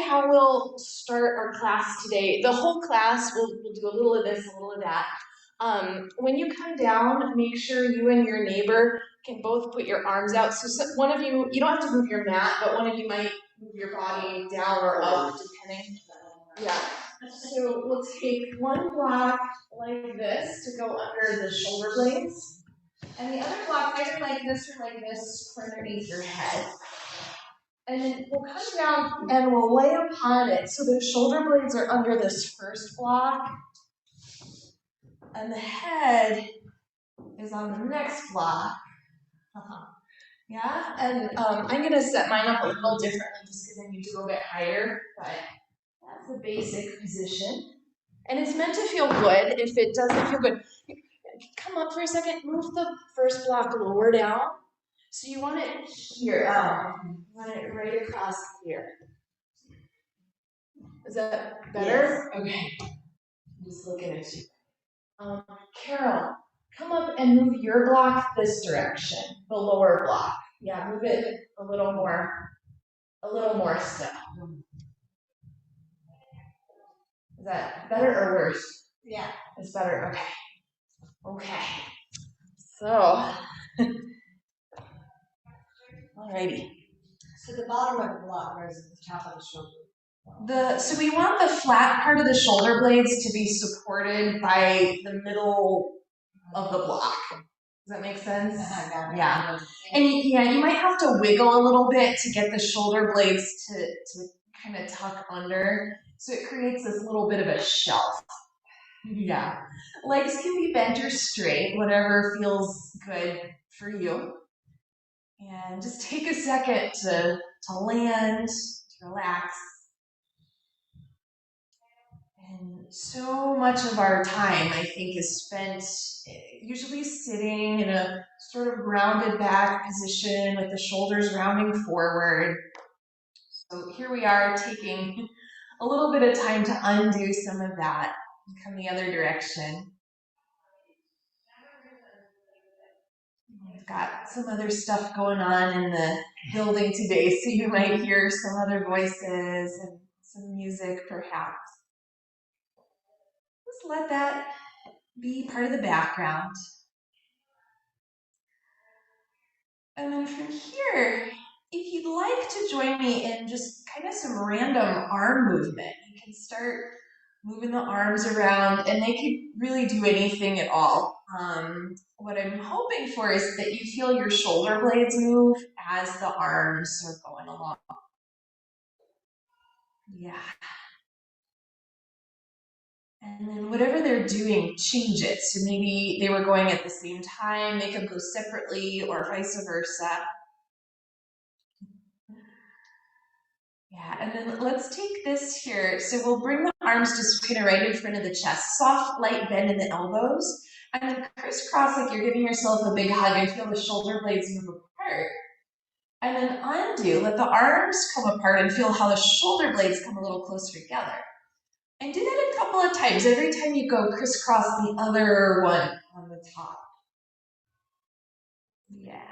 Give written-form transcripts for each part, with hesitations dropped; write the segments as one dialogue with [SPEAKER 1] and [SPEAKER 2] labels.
[SPEAKER 1] how we'll start our class today. The whole class, we'll do a little of this, a little of that. When you come down, make sure you and your neighbor can both put your arms out. So one of you, you don't have to move your mat, but one of you might move your body down or up, depending. Yeah. So we'll take one block like this to go under the shoulder blades. And the other block either like this or like this for underneath your head. And then we'll come down and we'll lay upon it. So the shoulder blades are under this first block. And the head is on the next block. Yeah, and I'm going to set mine up a little differently just because I need to go a bit higher. But that's the basic position. And it's meant to feel good. If it doesn't feel good, come up for a second. Move the first block lower down. So you want it here. You want it right across here. Is that better? Yes. Okay. I'm just looking at you. Carol, come up and move your block this direction, the lower block. Yeah, move it a little more still. Is that better or worse? Yeah. It's better, okay. Okay. So, alrighty.
[SPEAKER 2] So the bottom of the block versus the top of the shoulder.
[SPEAKER 1] So we want the flat part of the shoulder blades to be supported by the middle of the block. Does that make sense? Yeah. And you might have to wiggle a little bit to get the shoulder blades to kind of tuck under. So it creates this little bit of a shelf. Yeah. Legs can be bent or straight, whatever feels good for you. And just take a second to land, to relax. And so much of our time, I think, is spent usually sitting in a sort of rounded back position with the shoulders rounding forward. So here we are taking a little bit of time to undo some of that and come the other direction. We've got some other stuff going on in the building today, so you might hear some other voices and some music perhaps. Just let that be part of the background. And then from here, if you'd like to join me in just kind of some random arm movement, you can start moving the arms around, and they could really do anything at all. What I'm hoping for is that you feel your shoulder blades move as the arms are going along. Yeah. And then whatever they're doing, change it. So maybe they were going at the same time, they could go separately or vice versa. Yeah, and then let's take this here. So we'll bring the arms just kind of right in front of the chest. Soft, light bend in the elbows. And then crisscross like you're giving yourself a big hug and feel the shoulder blades move apart. And then undo, let the arms come apart and feel how the shoulder blades come a little closer together. And do that a couple of times. Every time you go, crisscross the other one on the top. Yeah.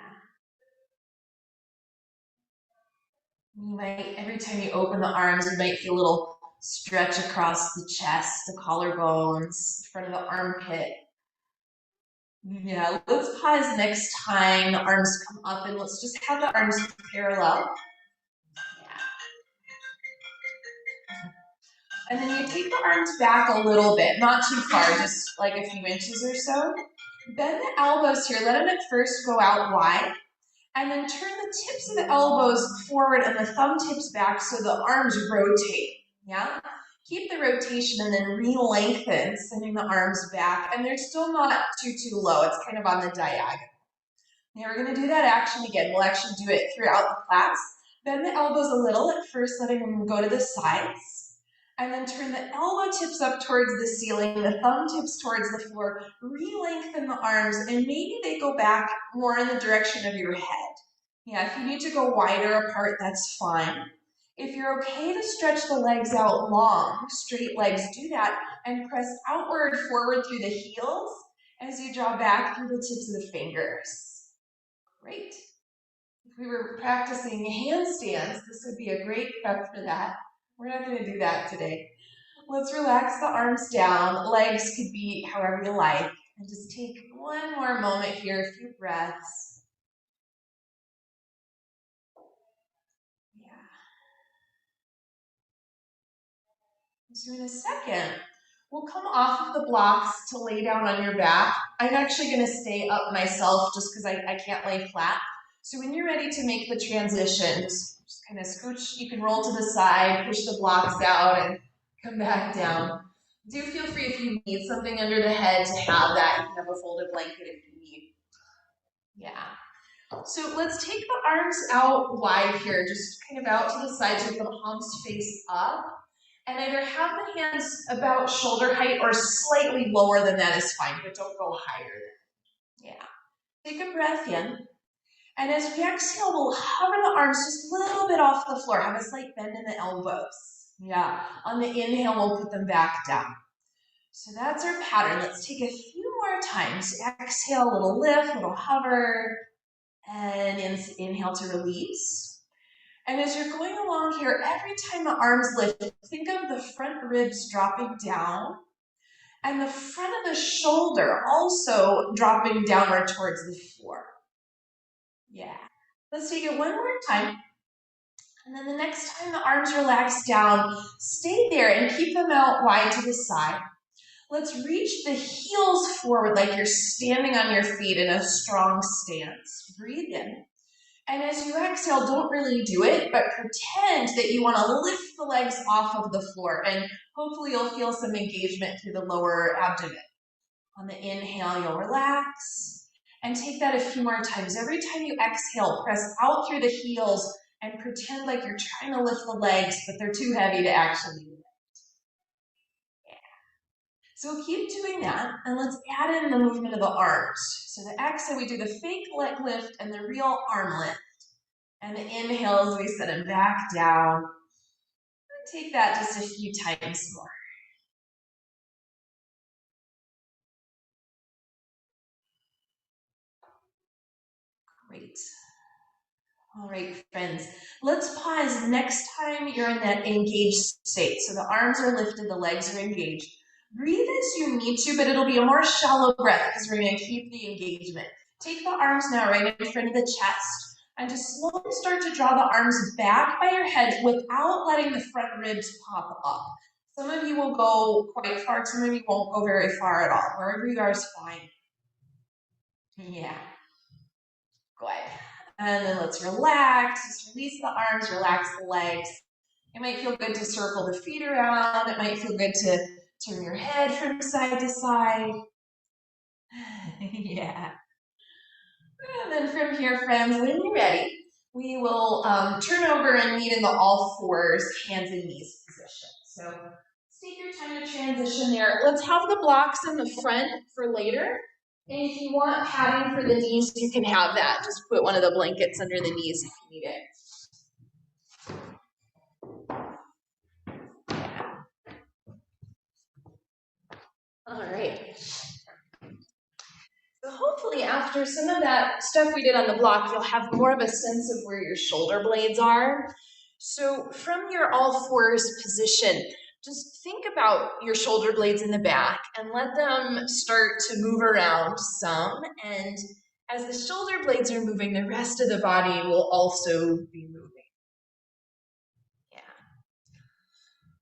[SPEAKER 1] You might, every time you open the arms, you might feel a little stretch across the chest, the collarbones, the front of the armpit. Yeah, let's pause next time the arms come up and let's just have the arms parallel. Yeah. And then you take the arms back a little bit, not too far, just like a few inches or so. Bend the elbows here, let them at first go out wide. And then turn the tips of the elbows forward and the thumb tips back so the arms rotate, yeah? Keep the rotation and then re-lengthen, sending the arms back. And they're still not too low. It's kind of on the diagonal. Now we're going to do that action again. We'll actually do it throughout the class. Bend the elbows a little at first, letting them go to the sides. And then turn the elbow tips up towards the ceiling, the thumb tips towards the floor. Re-lengthen the arms, and maybe they go back more in the direction of your head. Yeah, if you need to go wider apart, that's fine. If you're okay to stretch the legs out long, straight legs, do that, and press outward, forward through the heels as you draw back through the tips of the fingers. Great. If we were practicing handstands, this would be a great prep for that. We're not gonna do that today. Let's relax the arms down. Legs could be however you like. And just take one more moment here, a few breaths. Yeah. So in a second, we'll come off of the blocks to lay down on your back. I'm actually gonna stay up myself just because I can't lay flat. So when you're ready to make the transition, just kind of scooch, you can roll to the side, push the blocks out and come back down. Do feel free if you need something under the head to have that. You can have a folded blanket if you need. Yeah. So let's take the arms out wide here, just kind of out to the sides with the palms face up. And either have the hands about shoulder height or slightly lower than that is fine, but don't go higher. Yeah. Take a breath in. And as we exhale, we'll hover the arms just a little bit off the floor. Have a slight bend in the elbows. Yeah. On the inhale, we'll put them back down. So that's our pattern. Let's take a few more times. Exhale, a little lift, a little hover, and inhale to release. And as you're going along here, every time the arms lift, think of the front ribs dropping down and the front of the shoulder also dropping downward towards the floor. Yeah. Let's take it one more time. And then the next time the arms relax down, stay there and keep them out wide to the side. Let's reach the heels forward like you're standing on your feet in a strong stance. Breathe in. And as you exhale, don't really do it, but pretend that you want to lift the legs off of the floor, and hopefully you'll feel some engagement through the lower abdomen. On the inhale, you'll relax, and take that a few more times. Every time you exhale, press out through the heels and pretend like you're trying to lift the legs, but they're too heavy to actually lift. Yeah. So keep doing that, and let's add in the movement of the arms. So the exhale, we do the fake leg lift and the real arm lift. And the inhales, we set them back down. Take that just a few times more. Great. All right, friends, let's pause next time you're in that engaged state. So the arms are lifted, the legs are engaged. Breathe as you need to, but it'll be a more shallow breath because we're going to keep the engagement. Take the arms now right in front of the chest and just slowly start to draw the arms back by your head without letting the front ribs pop up. Some of you will go quite far, some of you won't go very far at all. Wherever you are is fine. Yeah. Good. And then let's relax. Just release the arms, relax the legs. It might feel good to circle the feet around. It might feel good to turn your head from side to side. Yeah. And then from here, friends, when you're ready, we will turn over and meet in the all fours, hands and knees position. So let's take your time to transition there. Let's have the blocks in the front for later. And if you want padding for the knees, you can have that. Just put one of the blankets under the knees if you need it. All right. So hopefully after some of that stuff we did on the block, you'll have more of a sense of where your shoulder blades are. So from your all fours position, just think about your shoulder blades in the back and let them start to move around some. And as the shoulder blades are moving, the rest of the body will also be moving. Yeah.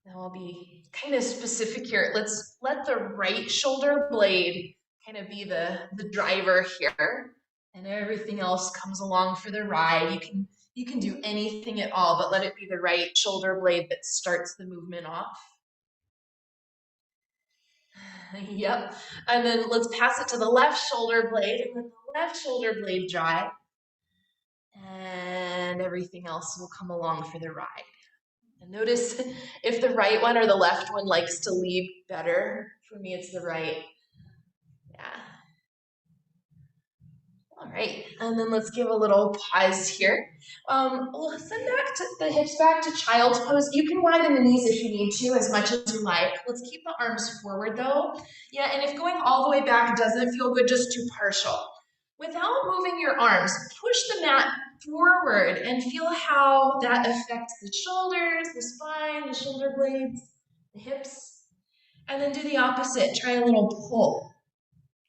[SPEAKER 1] Now I'll be kind of specific here. Let's let the right shoulder blade kind of be the driver here. And everything else comes along for the ride. You can do anything at all, but let it be the right shoulder blade that starts the movement off. Yep. And then let's pass it to the left shoulder blade and let the left shoulder blade dry. And everything else will come along for the ride. And notice if the right one or the left one likes to lead better. For me, it's the right. Yeah. All right, and then let's give a little pause here. We'll send back to the hips back to child's pose. You can widen the knees if you need to, as much as you like. Let's keep the arms forward though. Yeah, and if going all the way back doesn't feel good, just do partial. Without moving your arms, push the mat forward and feel how that affects the shoulders, the spine, the shoulder blades, the hips, and then do the opposite. Try a little pull.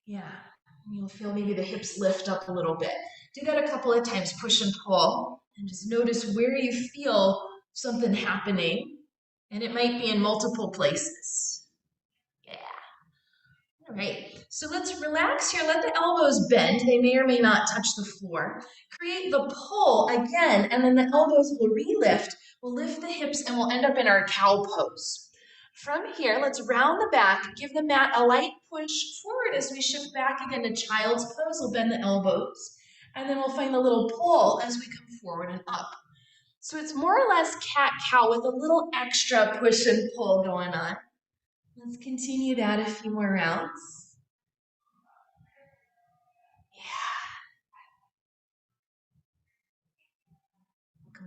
[SPEAKER 1] Yeah, you'll feel maybe the hips lift up a little bit. Do that a couple of times, push and pull, and just notice where you feel something happening, and it might be in multiple places. Yeah. All right, so let's relax here. Let the elbows bend. They may or may not touch the floor. Create the pull again, and then the elbows will re-lift. We'll lift the hips, and we'll end up in our cow pose. From here, let's round the back, give the mat a light push forward as we shift back again to child's pose. We'll bend the elbows, and then we'll find a little pull as we come forward and up. So it's more or less cat-cow with a little extra push and pull going on. Let's continue that a few more rounds. Yeah.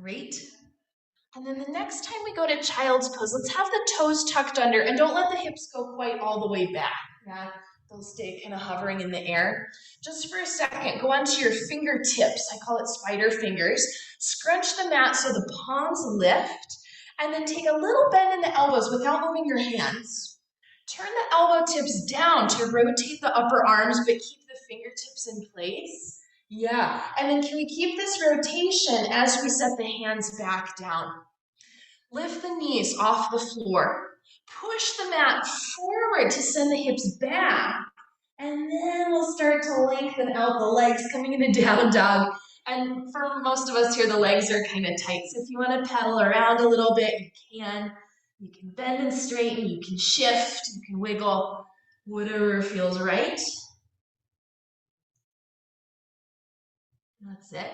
[SPEAKER 1] Great. And then the next time we go to child's pose, let's have the toes tucked under and don't let the hips go quite all the way back. Yeah, they'll stay kind of hovering in the air. Just for a second, go onto your fingertips. I call it spider fingers. Scrunch the mat so the palms lift, and then take a little bend in the elbows without moving your hands. Turn the elbow tips down to rotate the upper arms, but keep the fingertips in place. Yeah, and then can we keep this rotation as we set the hands back down? Lift the knees off the floor. Push the mat forward to send the hips back. And then we'll start to lengthen out the legs, coming into down dog. And for most of us here, the legs are kind of tight. So if you want to pedal around a little bit, you can. You can bend and straighten, you can shift, you can wiggle, whatever feels right. That's it.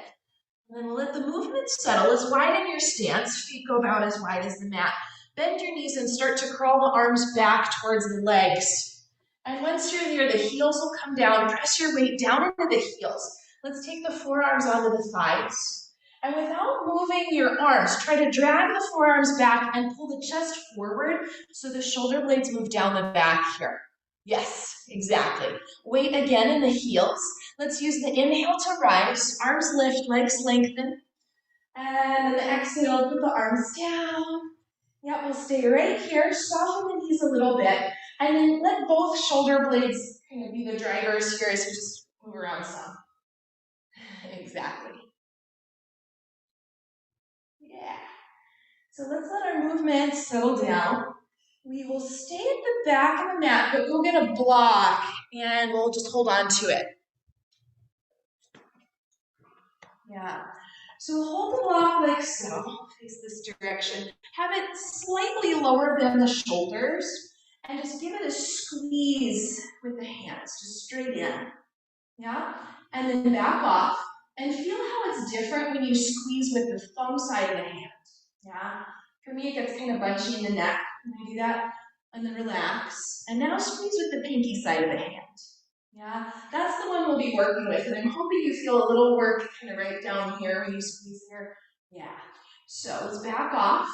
[SPEAKER 1] And then we'll let the movement settle. Let's widen your stance. Feet go about as wide as the mat. Bend your knees and start to crawl the arms back towards the legs. And once you're here, the heels will come down. Press your weight down into the heels. Let's take the forearms onto the thighs. And without moving your arms, try to drag the forearms back and pull the chest forward so the shoulder blades move down the back here. Yes, exactly. Weight again in the heels. Let's use the inhale to rise, arms lift, legs lengthen. And then the exhale, put the arms down. Yep, we'll stay right here, soften the knees a little bit, and then let both shoulder blades kind of be the drivers here as you just move around some. Exactly. Yeah. So let's let our movement settle down. We will stay at the back of the mat, but go get a block, and we'll just hold on to it. Yeah. So hold the block like so, face this direction. Have it slightly lower than the shoulders, and just give it a squeeze with the hands, just straight in. Yeah? And then back off, and feel how it's different when you squeeze with the thumb side of the hand. Yeah? For me, it gets kind of bunchy in the neck when I do that. And then relax. And now squeeze with the pinky side of the hand. Yeah, that's the one we'll be working with. And I'm hoping you feel a little work kind of right down here when you squeeze here. Yeah. So let's back off.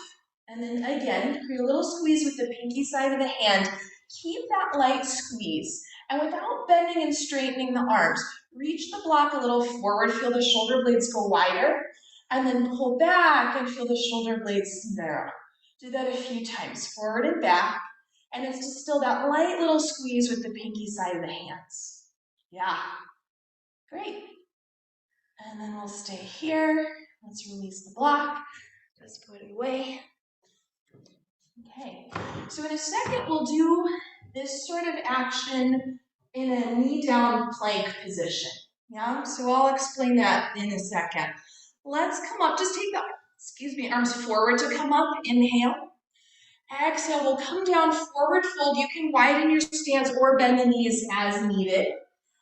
[SPEAKER 1] And then again, create a little squeeze with the pinky side of the hand. Keep that light squeeze. And without bending and straightening the arms, reach the block a little forward. Feel the shoulder blades go wider. And then pull back and feel the shoulder blades narrow. Do that a few times, forward and back. And it's just still that light little squeeze with the pinky side of the hands. Yeah, great. And then we'll stay here. Let's release the block. Just put it away. Okay, so in a second we'll do this sort of action in a knee down plank position. Yeah, so I'll explain that in a second. Let's come up, just take the, arms forward to come up, inhale. Exhale, we'll come down, forward fold. You can widen your stance or bend the knees as needed.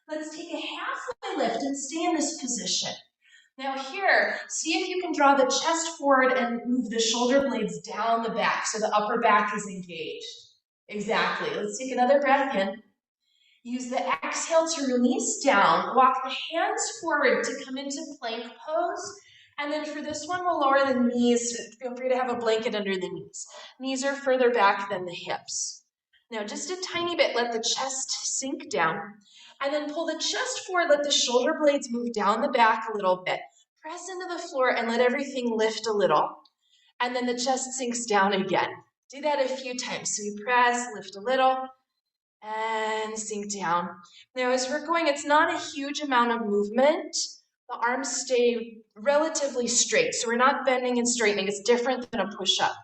[SPEAKER 1] Let's take a halfway lift and stay in this position. Now here, see if you can draw the chest forward and move the shoulder blades down the back so the upper back is engaged. Exactly. Let's take another breath in. Use the exhale to release down. Walk the hands forward to come into plank pose. And then for this one, we'll lower the knees. Feel free to have a blanket under the knees. Knees are further back than the hips. Now just a tiny bit, let the chest sink down. And then pull the chest forward, let the shoulder blades move down the back a little bit. Press into the floor and let everything lift a little. and then the chest sinks down again. Do that a few times. So you press, lift a little, and sink down. Now as we're going, it's not a huge amount of movement. The arms stay relatively straight, so we're not bending and straightening. It's different than a push-up.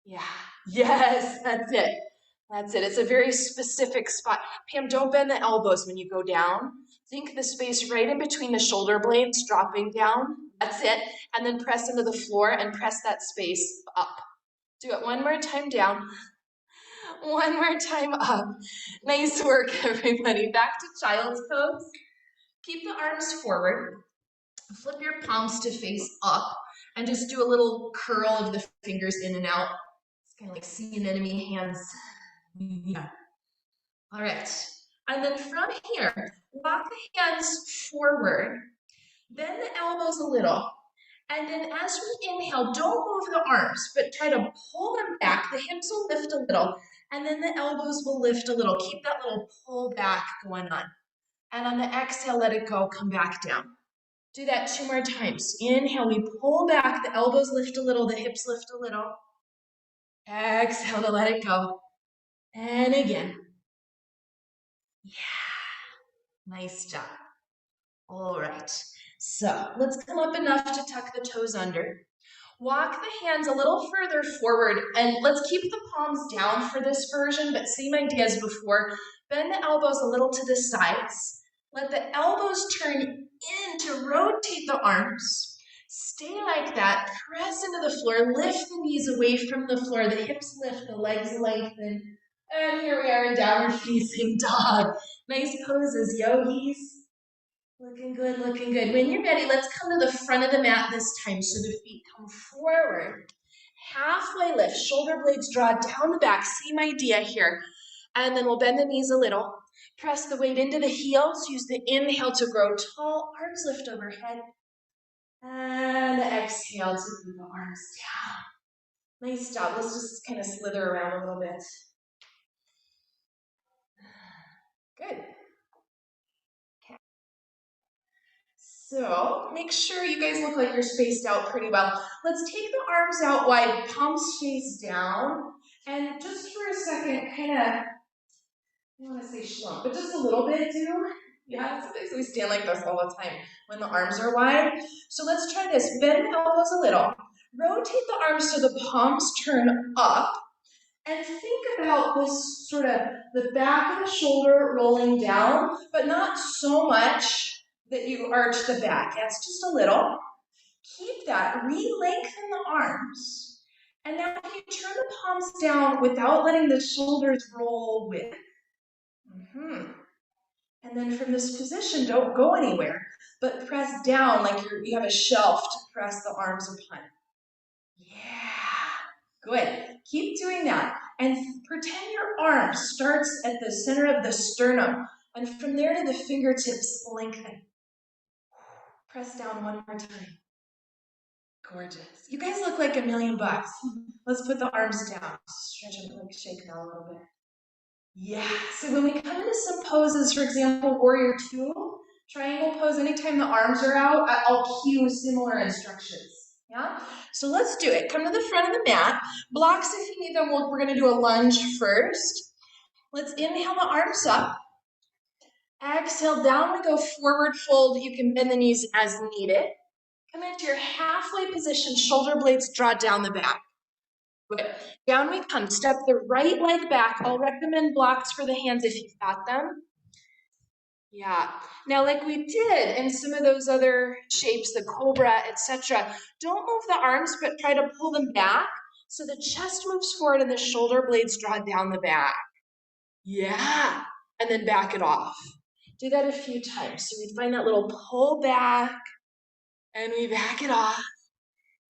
[SPEAKER 1] Yeah, yes, that's it. That's it. It's a very specific spot. Pam, don't bend the elbows when you go down. Think the space right in between the shoulder blades dropping down. That's it. And then press into the floor and press that space up. Do it one more time down. One more time up. Nice work, everybody. Back to child's pose. Keep the arms forward. Flip your palms to face up and just do a little curl of the fingers in and out. It's kind of like sea anemone hands. Yeah. All right. And then from here, walk the hands forward. Bend the elbows a little. And then as we inhale, don't move the arms, but try to pull them back. The hips will lift a little, and then the elbows will lift a little. Keep that little pull back going on. And on the exhale, let it go, come back down. Do that 2 more times. Inhale, we pull back, the elbows lift a little, the hips lift a little. Exhale to let it go. And again. Yeah, nice job. All right, so let's come up enough to tuck the toes under. Walk the hands a little further forward, and let's keep the palms down for this version, but same idea as before. Bend the elbows a little to the sides. Let the elbows turn in to rotate the arms. Stay like that, press into the floor, lift the knees away from the floor, the hips lift, the legs lengthen, and here we are in downward facing dog. Nice poses, yogis. Looking good, looking good. When you're ready, let's come to the front of the mat this time so the feet come forward. Halfway lift, shoulder blades draw down the back, same idea here. And then we'll bend the knees a little. Press the weight into the heels, use the inhale to grow tall, arms lift overhead. And the exhale to move the arms down. Nice job. Let's just kind of slither around a little bit. Good. So make sure you guys look like you're spaced out pretty well. Let's take the arms out wide, palms face down, and just for a second, kind of, I don't want to say shlump, but just a little bit too. Yeah, sometimes we stand like this all the time when the arms are wide. So let's try this. Bend the elbows a little. Rotate the arms so the palms turn up. And think about this sort of the back of the shoulder rolling down, but not so much that you arch the back. That's just a little. Keep that. Re-lengthen the arms. And now if you turn the palms down without letting the shoulders roll with. And then from this position, don't go anywhere, but press down like you have a shelf to press the arms upon. Yeah, good. Keep doing that. And pretend your arm starts at the center of the sternum, and from there to the fingertips, lengthen. Press down one more time. Gorgeous. You guys look like $1,000,000. Let's put the arms down. Stretch them, like shake them a little bit. Yeah, so when we come into some poses, for example, warrior two, triangle pose, anytime the arms are out, I'll cue similar instructions. Yeah, so let's do it. Come to the front of the mat. Blocks if you need them. We're going to do a lunge first. Let's inhale the arms up. Exhale, down we go, forward fold. You can bend the knees as needed. Come into your halfway position, shoulder blades draw down the back. Good. Down we come. Step the right leg back. I'll recommend blocks for the hands if you've got them. Yeah. Now, like we did in some of those other shapes, the cobra, etc., don't move the arms, but try to pull them back so the chest moves forward and the shoulder blades draw down the back. Yeah. And then back it off. Do that a few times. So we find that little pull back and we back it off.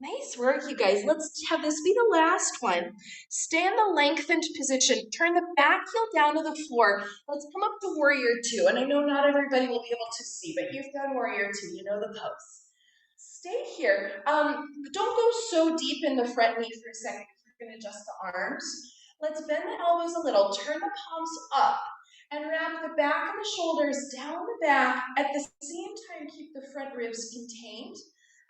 [SPEAKER 1] Nice work, you guys. Let's have this be the last one. Stay in the lengthened position. Turn the back heel down to the floor. Let's come up to warrior two. And I know not everybody will be able to see, but you've done warrior two. You know the pose. Stay here. Don't go so deep in the front knee for a second. We're going to adjust the arms. Let's bend the elbows a little. Turn the palms up. And wrap the back of the shoulders down the back. At the same time, keep the front ribs contained.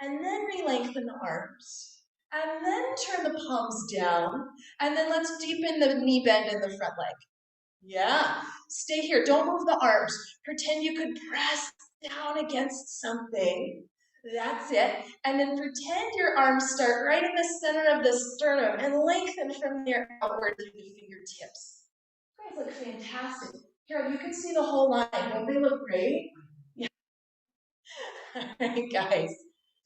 [SPEAKER 1] And then re-lengthen the arms. And then turn the palms down. And then let's deepen the knee bend in the front leg. Yeah. Stay here. Don't move the arms. Pretend you could press down against something. That's it. And then pretend your arms start right in the center of the sternum and lengthen from there outward through the fingertips. You guys look fantastic. Carol, you can see the whole line. Don't they look great? Yeah. All right, guys.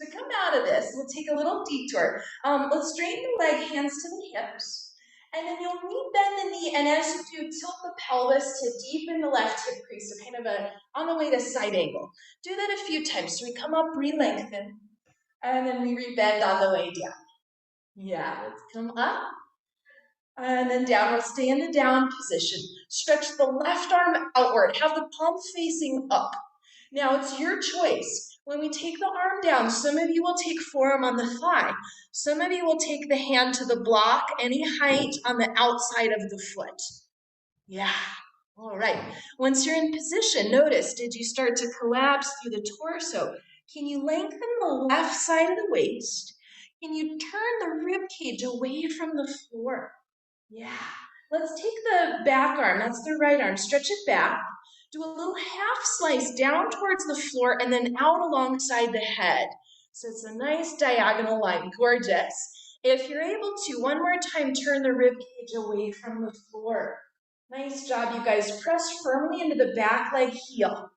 [SPEAKER 1] To come out of this, we'll take a little detour. Let's straighten the leg, hands to the hips. And then you'll re-bend the knee, and as you do, tilt the pelvis to deepen the left hip crease, so kind of on the way to side angle. Do that a few times. So we come up, re-lengthen, and then we re-bend on the way down. Yeah, let's come up, and then down. We'll stay in the down position. Stretch the left arm outward. Have the palm facing up. Now it's your choice. When we take the arm down, some of you will take forearm on the thigh. Some of you will take the hand to the block, any height on the outside of the foot. Yeah, all right. Once you're in position, notice, did you start to collapse through the torso? Can you lengthen the left side of the waist? Can you turn the rib cage away from the floor? Yeah. Let's take the back arm, that's the right arm, stretch it back. Do a little half slice down towards the floor and then out alongside the head. So it's a nice diagonal line, gorgeous. If you're able to, one more time, turn the rib cage away from the floor. Nice job, you guys. Press firmly into the back leg heel.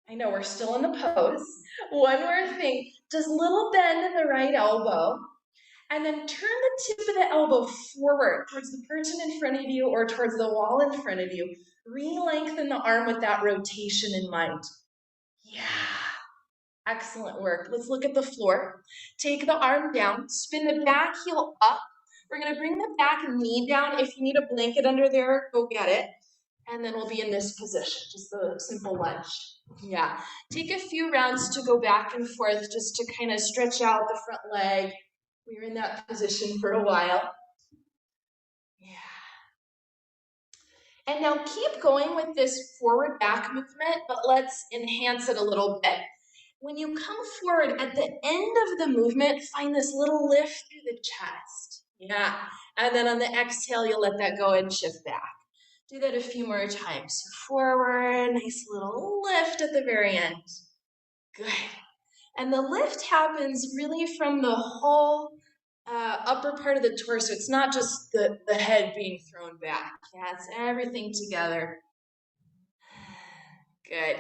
[SPEAKER 1] I know we're still in the pose. One more thing, just a little bend in the right elbow. And then turn the tip of the elbow forward towards the person in front of you or towards the wall in front of you. Re-lengthen the arm with that rotation in mind. Yeah, excellent work. Let's look at the floor. Take the arm down, spin the back heel up. We're gonna bring the back knee down. If you need a blanket under there, go get it. And then we'll be in this position, just a simple lunge. Yeah, take a few rounds to go back and forth just to kind of stretch out the front leg. We were in that position for a while. Yeah. And now keep going with this forward back movement, but let's enhance it a little bit. When you come forward, at the end of the movement, find this little lift through the chest. Yeah. And then on the exhale, you'll let that go and shift back. Do that a few more times. Forward, nice little lift at the very end. Good. And the lift happens really from the whole upper part of the torso. It's not just the head being thrown back. Yeah, it's everything together. Good.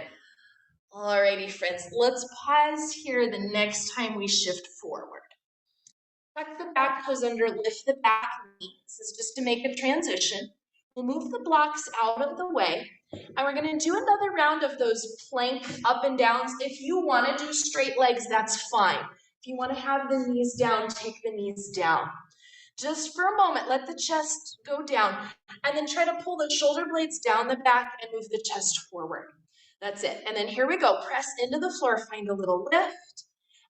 [SPEAKER 1] Alrighty, friends. Let's pause here the next time we shift forward. Tuck the back toes under, lift the back knee. This is just to make a transition. We'll move the blocks out of the way, and we're going to do another round of those plank up and downs. If you want to do straight legs, that's fine. If you want to have the knees down, take the knees down. Just for a moment, let the chest go down, and then try to pull the shoulder blades down the back and move the chest forward. That's it. And then here we go. Press into the floor, find a little lift,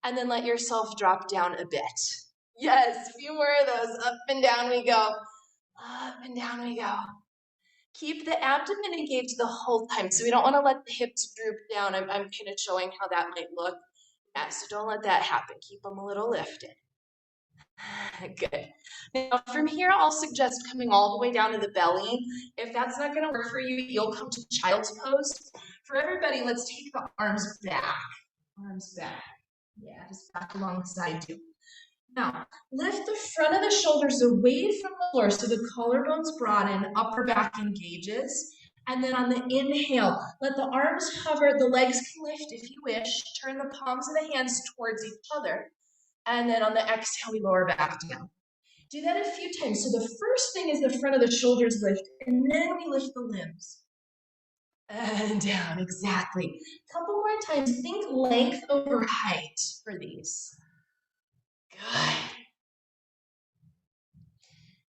[SPEAKER 1] and then let yourself drop down a bit. Yes, a few more of those. Up and down we go. Up and down we go. Keep the abdomen engaged the whole time. So we don't want to let the hips droop down. I'm kind of showing how that might look. Yeah, so don't let that happen. Keep them a little lifted. Good. Now from here, I'll suggest coming all the way down to the belly. If that's not going to work for you, you'll come to child's pose. For everybody, let's take the arms back. Arms back. Yeah, just back alongside you. Now, lift the front of the shoulders away from the floor so the collarbones broaden, upper back engages. And then on the inhale, let the arms hover, the legs can lift if you wish. Turn the palms of the hands towards each other. And then on the exhale, we lower back down. Do that a few times. So the first thing is the front of the shoulders lift, and then we lift the limbs. And down, exactly. A couple more times. Think length over height for these. Good.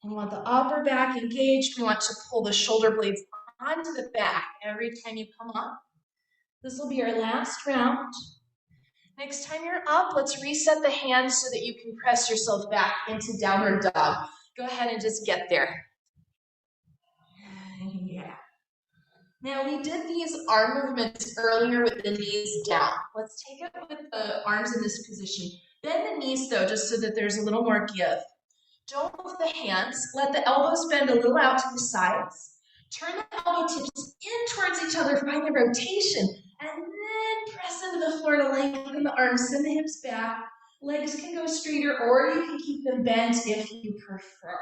[SPEAKER 1] And we want the upper back engaged. We want to pull the shoulder blades onto the back every time you come up. This will be our last round. Next time you're up, let's reset the hands so that you can press yourself back into downward dog. Go ahead and just get there. Yeah. Now we did these arm movements earlier with the knees down. Let's take it with the arms in this position. Bend the knees though, just so that there's a little more give. Don't move the hands. Let the elbows bend a little out to the sides. Turn the elbow tips in towards each other, find the rotation, and then press into the floor to lengthen the arms, send the hips back. Legs can go straighter, or you can keep them bent if you prefer.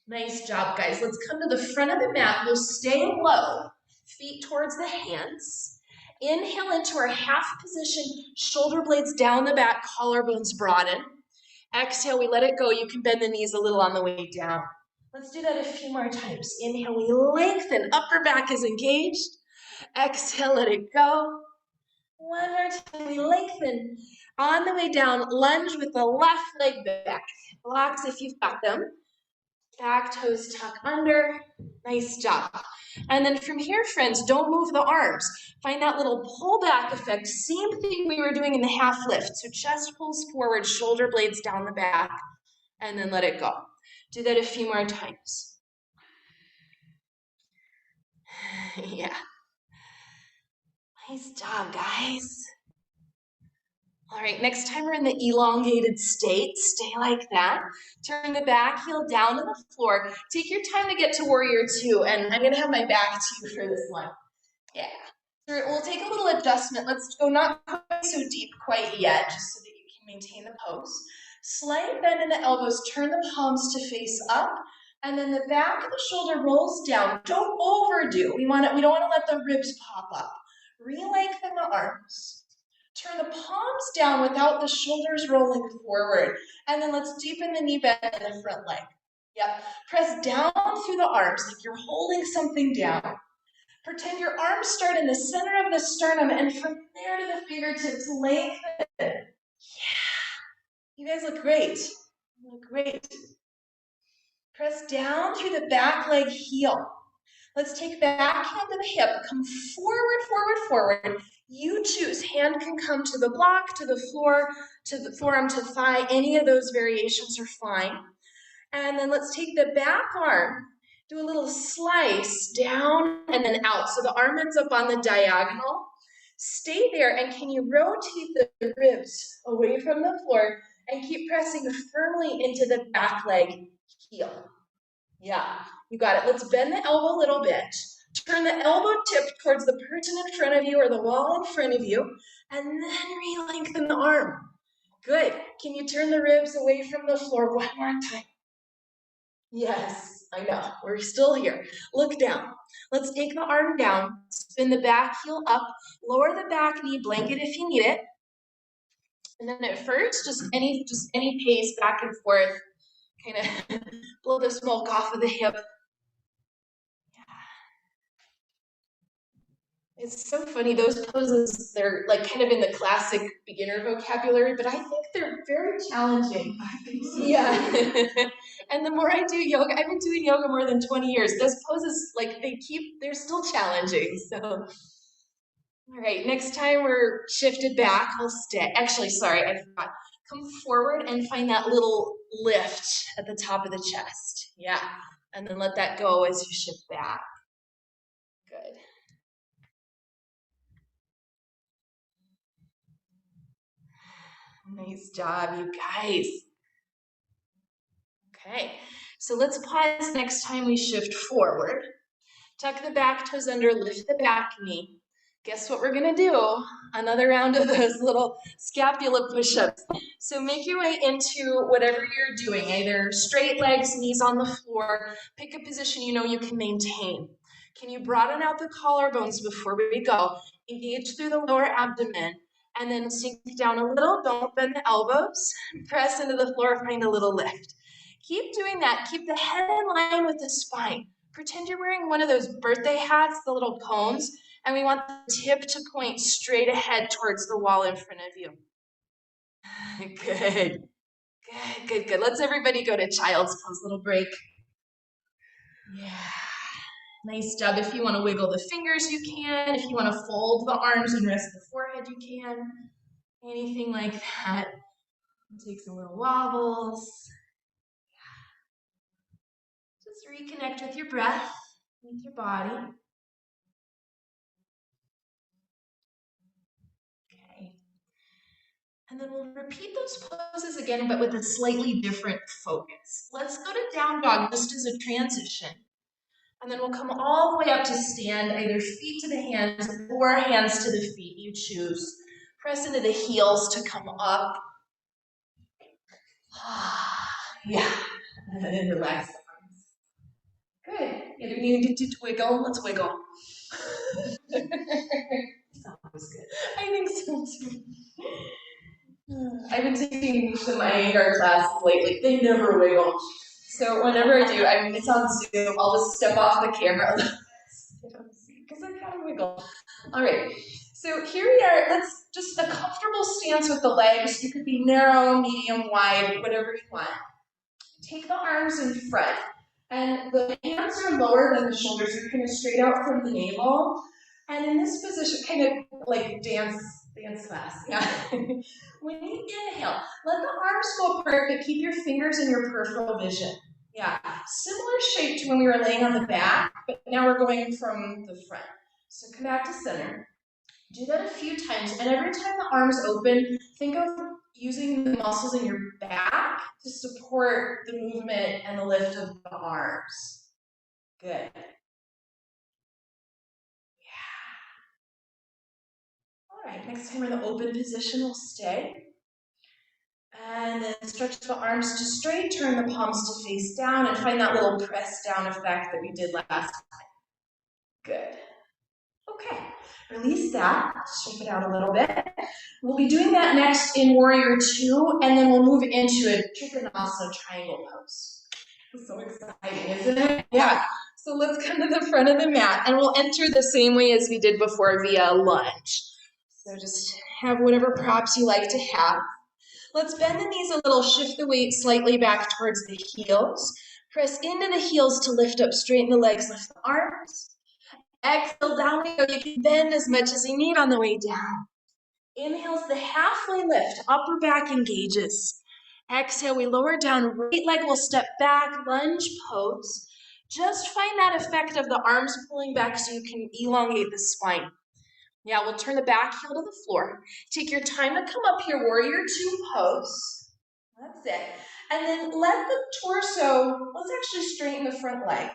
[SPEAKER 1] Nice job, guys. Let's come to the front of the mat. We'll stay low, feet towards the hands. Inhale into our half position, shoulder blades down the back, collarbones broaden. Exhale, we let it go. You can bend the knees a little on the way down. Let's do that a few more times. Inhale, we lengthen, upper back is engaged. Exhale, let it go. One more time, we lengthen. On the way down, lunge with the left leg back. Blocks if you've got them. Back toes tuck under. Nice job. And then from here, friends, don't move the arms. Find that little pullback effect. Same thing we were doing in the half lift. So chest pulls forward, shoulder blades down the back, and then let it go. Do that a few more times. Yeah. Nice job, guys. All right, next time we're in the elongated state, stay like that. Turn the back heel down to the floor. Take your time to get to warrior two, and I'm gonna have my back to you for this one. Yeah. So we'll take a little adjustment. Let's go not quite so deep quite yet, just so that you can maintain the pose. Slight bend in the elbows, turn the palms to face up, and then the back of the shoulder rolls down. Don't overdo. We don't want to let the ribs pop up. Re-lengthen the arms. Turn the palms down without the shoulders rolling forward. And then let's deepen the knee bend in the front leg. Yep. Press down through the arms like you're holding something down. Pretend your arms start in the center of the sternum, and from there to the fingertips, lengthen. Yeah. You guys look great. You look great. Press down through the back leg heel. Let's take back hand to the hip. Come forward, forward, forward. You choose. Hand can come to the block, to the floor, to the forearm, to thigh. Any of those variations are fine. And then let's take the back arm, do a little slice down and then out. So the arm ends up on the diagonal. Stay there, and can you rotate the ribs away from the floor and keep pressing firmly into the back leg heel. Yeah, you got it. Let's bend the elbow a little bit. Turn the elbow tip towards the person in front of you or the wall in front of you, and then re-lengthen the arm. Good. Can you turn the ribs away from the floor one more time? Yes, I know. We're still here. Look down. Let's take the arm down, spin the back heel up, lower the back knee, blanket if you need it. And then at first, just any pace back and forth, kind of blow the smoke off of the hip. It's so funny, those poses, they're like kind of in the classic beginner vocabulary, but I think they're very challenging.
[SPEAKER 2] I think so.
[SPEAKER 1] Yeah. And the more I do yoga, I've been doing yoga more than 20 years. Those poses, like they're still challenging. So, all right, next time we're shifted back, we'll stay. Actually, sorry, I forgot. Come forward and find that little lift at the top of the chest. Yeah. And then let that go as you shift back. Good. Nice job, you guys. Okay, so let's pause next time we shift forward. Tuck the back toes under, lift the back knee. Guess what we're gonna do? Another round of those little scapula push-ups. So make your way into whatever you're doing, either straight legs, knees on the floor. Pick a position you know you can maintain. Can you broaden out the collarbones before we go? Engage through the lower abdomen. And then sink down a little, don't bend the elbows. Press into the floor, find a little lift. Keep doing that. Keep the head in line with the spine. Pretend you're wearing one of those birthday hats, the little cones, and we want the tip to point straight ahead towards the wall in front of you. Good. Good, good, good. Let's everybody go to child's pose, little break. Yeah. Nice job. If you want to wiggle the fingers, you can. If you want to fold the arms and rest the forehead, you can. Anything like that. Take some little wobbles. Just reconnect with your breath, with your body. Okay. And then we'll repeat those poses again, but with a slightly different focus. Let's go to down dog just as a transition. And then we'll come all the way up to stand, either feet to the hands or hands to the feet, you choose. Press into the heels to come up. Yeah, and then relax the arms. Good. Either need to wiggle, let's wiggle. Sounds good. I think so too. I've been taking some Iyengar classes lately. They never wiggle. So whenever I do, it's on Zoom, I'll just step off the camera because I kind of wiggle. All right. So here we are. Let's just a comfortable stance with the legs. You could be narrow, medium, wide, whatever you want. Take the arms in front, and the hands are lower than the shoulders. They're kind of straight out from the navel. And in this position, kind of like dance class. Yeah. When you inhale, let the arms go apart, but keep your fingers in your peripheral vision. Yeah. Similar shape to when we were laying on the back, but now we're going from the front. So come back to center. Do that a few times, and every time the arms open, think of using the muscles in your back to support the movement and the lift of the arms. Good. Yeah. All right, next time we're in the open position, we'll stay. And then stretch the arms to straight, turn the palms to face down, and find that little press down effect that we did last time. Good. Okay, release that, shake it out a little bit. We'll be doing that next in Warrior Two, and then we'll move into a Trikonasana triangle pose. So exciting, isn't it? Yeah. So let's come to the front of the mat, and we'll enter the same way as we did before via lunge. So just have whatever props you like to have. Let's bend the knees a little, shift the weight slightly back towards the heels. Press into the heels to lift up, straighten the legs, lift the arms. Exhale, down we go. You can bend as much as you need on the way down. Inhale's the halfway lift, upper back engages. Exhale, we lower down, right leg will step back, lunge pose. Just find that effect of the arms pulling back so you can elongate the spine. Yeah, we'll turn the back heel to the floor. Take your time to come up here, Warrior Two pose. That's it. And then let the torso, let's actually straighten the front leg.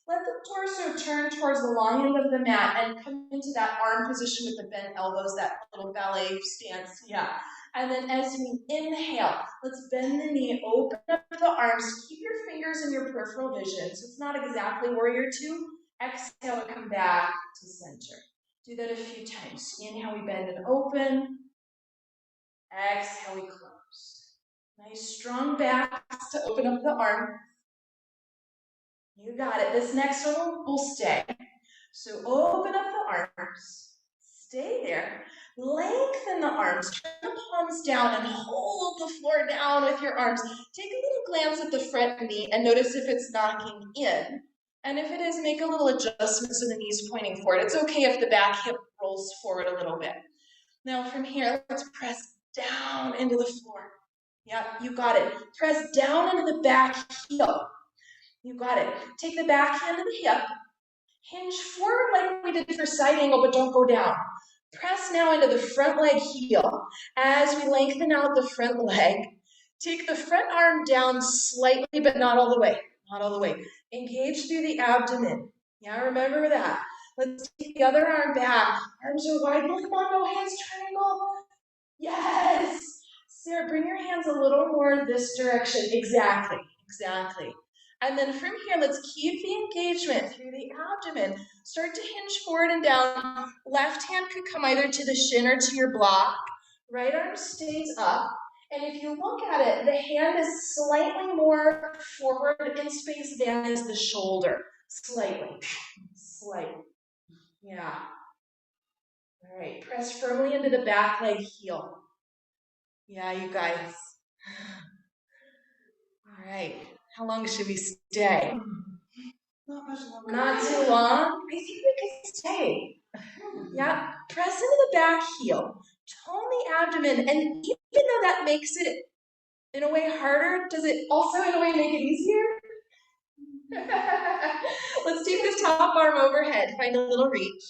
[SPEAKER 1] Let the torso turn towards the long end of the mat and come into that arm position with the bent elbows, that little ballet stance. Yeah. And then as we inhale, let's bend the knee, open up the arms, keep your fingers in your peripheral vision. So it's not exactly Warrior Two. Exhale and come back to center. Do that a few times. Inhale, we bend and open. Exhale, we close. Nice strong backs to open up the arm. You got it. This next one will stay. So open up the arms. Stay there. Lengthen the arms. Turn the palms down and hold the floor down with your arms. Take a little glance at the front knee and notice if it's knocking in. And if it is, make a little adjustment so the knee's pointing forward. It's okay if the back hip rolls forward a little bit. Now from here, let's press down into the floor. Yeah, you got it. Press down into the back heel. You got it. Take the back hand to the hip. Hinge forward like we did for side angle, but don't go down. Press now into the front leg heel. As we lengthen out the front leg, take the front arm down slightly, but not all the way. Not all the way. Engage through the abdomen. Yeah, remember that. Let's take the other arm back. Arms are wide. Come on, no hands, triangle. Yes. Sarah, bring your hands a little more this direction. Exactly. Exactly. And then from here, let's keep the engagement through the abdomen. Start to hinge forward and down. Left hand could come either to the shin or to your block. Right arm stays up. And if you look at it, the hand is slightly more forward in space than is the shoulder. Slightly. Slightly. Yeah. All right. Press firmly into the back leg heel. Yeah, you guys. All right. How long should we stay?
[SPEAKER 2] Not much longer.
[SPEAKER 1] Not too long. I think we can stay. Yeah. Press into the back heel. Tone the abdomen. And even though that makes it in a way harder, does it also in a way make it easier? Let's take the top arm overhead. Find a little reach.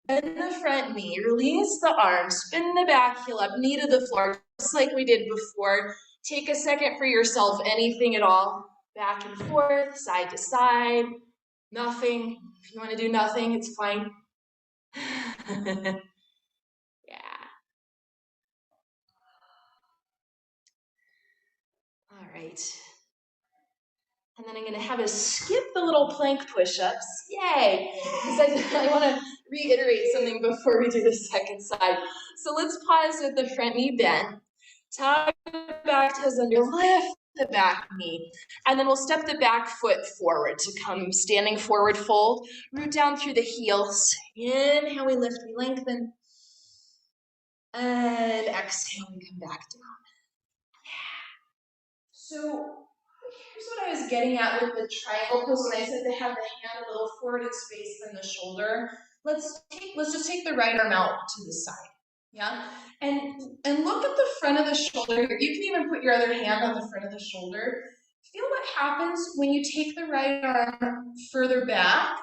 [SPEAKER 1] Bend the front knee. Release the arm. Spin the back heel up. Knee to the floor. just like we did before. Take a second for yourself, anything at all. Back and forth, side to side, nothing. If you want to do nothing, it's fine. Yeah. All right. And then I'm going to have us skip the little plank push-ups. Yay! Because I want to reiterate something before we do the second side. So let's pause with the front knee bent. Tug the back toes under, lift the back knee. And then we'll step the back foot forward to come standing forward fold. Root down through the heels. Inhale, we lift, we lengthen. And exhale, we come back down. So here's what I was getting at with the triangle pose when I said to have the hand a little forward in space than the shoulder. Let's just take the right arm out to the side. Yeah? And look at the front of the shoulder. You can even put your other hand on the front of the shoulder. Feel what happens when you take the right arm further back.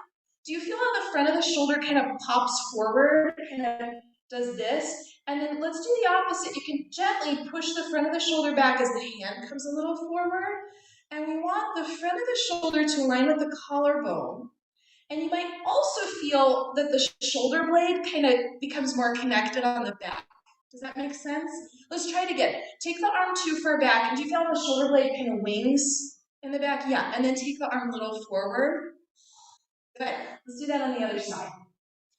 [SPEAKER 1] Do you feel how the front of the shoulder kind of pops forward, kind of does this? And then let's do the opposite. You can gently push the front of the shoulder back as the hand comes a little forward. And we want the front of the shoulder to align with the collarbone. And you might also feel that the shoulder blade kind of becomes more connected on the back. Does that make sense? Let's try it again. Take the arm too far back. And do you feel how the shoulder blade kind of wings in the back? Yeah. And then take the arm a little forward. Good. Let's do that on the other side.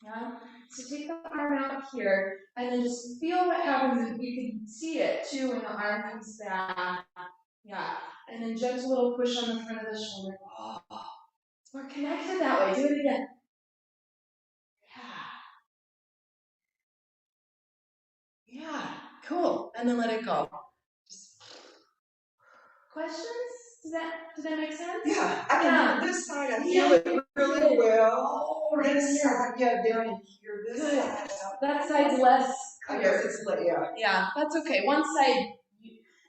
[SPEAKER 1] Yeah. So take the arm out here, and then just feel what happens. You can see it too when the arm comes back. Yeah. And then gentle little push on the front of the shoulder. Oh, it's more connected that way. Do it again. Yeah. Yeah. Cool. And then let it go. Questions? Does that make sense?
[SPEAKER 3] Yeah, I can this side I feel it really well.
[SPEAKER 1] Oh, right
[SPEAKER 3] this
[SPEAKER 1] here.
[SPEAKER 3] side, yeah, down in here. This
[SPEAKER 1] Good.
[SPEAKER 3] side.
[SPEAKER 1] That side's less
[SPEAKER 3] I
[SPEAKER 1] clear.
[SPEAKER 3] guess it's yeah.
[SPEAKER 1] Yeah, that's okay. One side.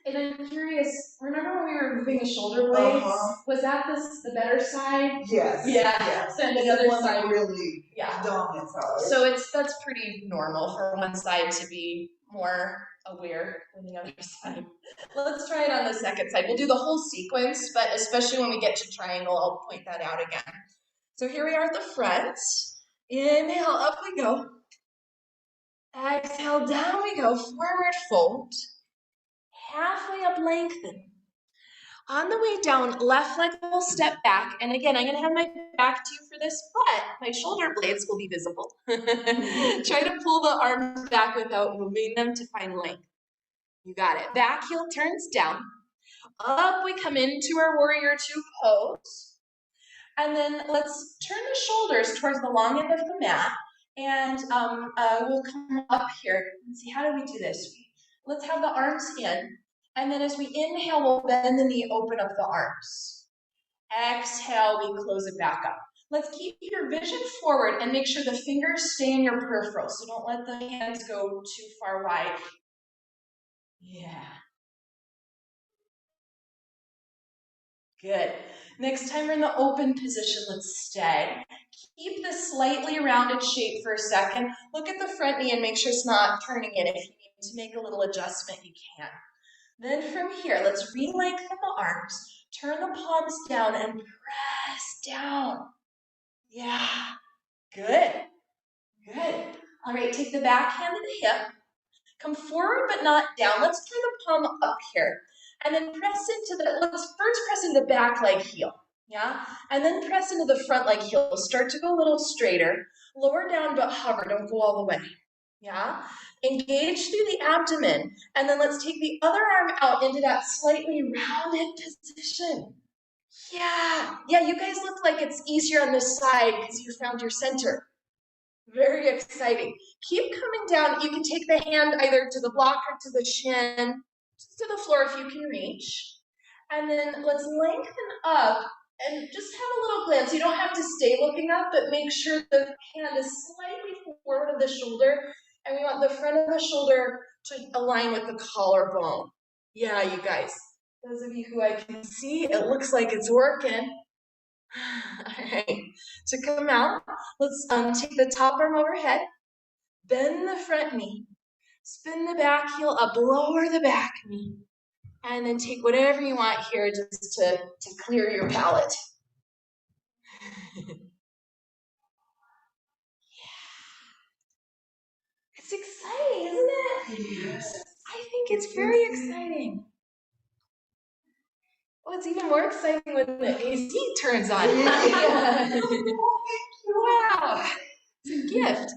[SPEAKER 1] And I'm curious, remember when we were moving the shoulder blades? Was that the better side?
[SPEAKER 3] Yes.
[SPEAKER 1] Yeah.
[SPEAKER 3] Yes.
[SPEAKER 1] So the other
[SPEAKER 3] one
[SPEAKER 1] side
[SPEAKER 3] really dominant side.
[SPEAKER 1] So that's pretty normal for one side to be more aware than the other side. Let's try it on the second side. We'll do the whole sequence, but especially when we get to triangle, I'll point that out again. So here we are at the front. Inhale, up we go. Exhale, down we go. Forward fold. Halfway up, lengthen. On the way down, left leg will step back. And again, I'm going to have my back to you for this, but my shoulder blades will be visible. Try to pull the arms back without moving them to find length. You got it. Back heel turns down. Up we come into our warrior two pose. And then let's turn the shoulders towards the long end of the mat. And we'll come up here and see, how do we do this? Let's have the arms in. And then as we inhale, we'll bend the knee, open up the arms. Exhale, we close it back up. Let's keep your vision forward and make sure the fingers stay in your peripheral. So don't let the hands go too far wide. Yeah. Good. Next time we're in the open position, let's stay. Keep this slightly rounded shape for a second. Look at the front knee and make sure it's not turning in. If you need to make a little adjustment, you can. Then from here, let's re-lengthen the arms. Turn the palms down and press down. Yeah. Good. Good. All right, take the back hand to the hip. Come forward but not down. Let's turn the palm up here. And then press into let's first press into the back leg heel. Yeah? And then press into the front leg heel. Start to go a little straighter. Lower down but hover. Don't go all the way. Yeah? Engage through the abdomen. And then let's take the other arm out into that slightly rounded position. Yeah. Yeah, you guys look like it's easier on this side because you found your center. Very exciting. Keep coming down. You can take the hand either to the block or to the shin, just to the floor if you can reach. And then let's lengthen up and just have a little glance. You don't have to stay looking up, but make sure the hand is slightly forward of the shoulder. And we want the front of the shoulder to align with the collarbone. Yeah, you guys. Those of you who I can see, it looks like it's working. All right, to come out, let's take the top arm overhead, bend the front knee, Spin the back heel up, lower the back knee. And then take whatever you want here just to clear your palate. It's exciting, isn't it? Yes. I think it's very exciting. Oh, it's even more exciting when the AC turns on. Wow, it's a gift.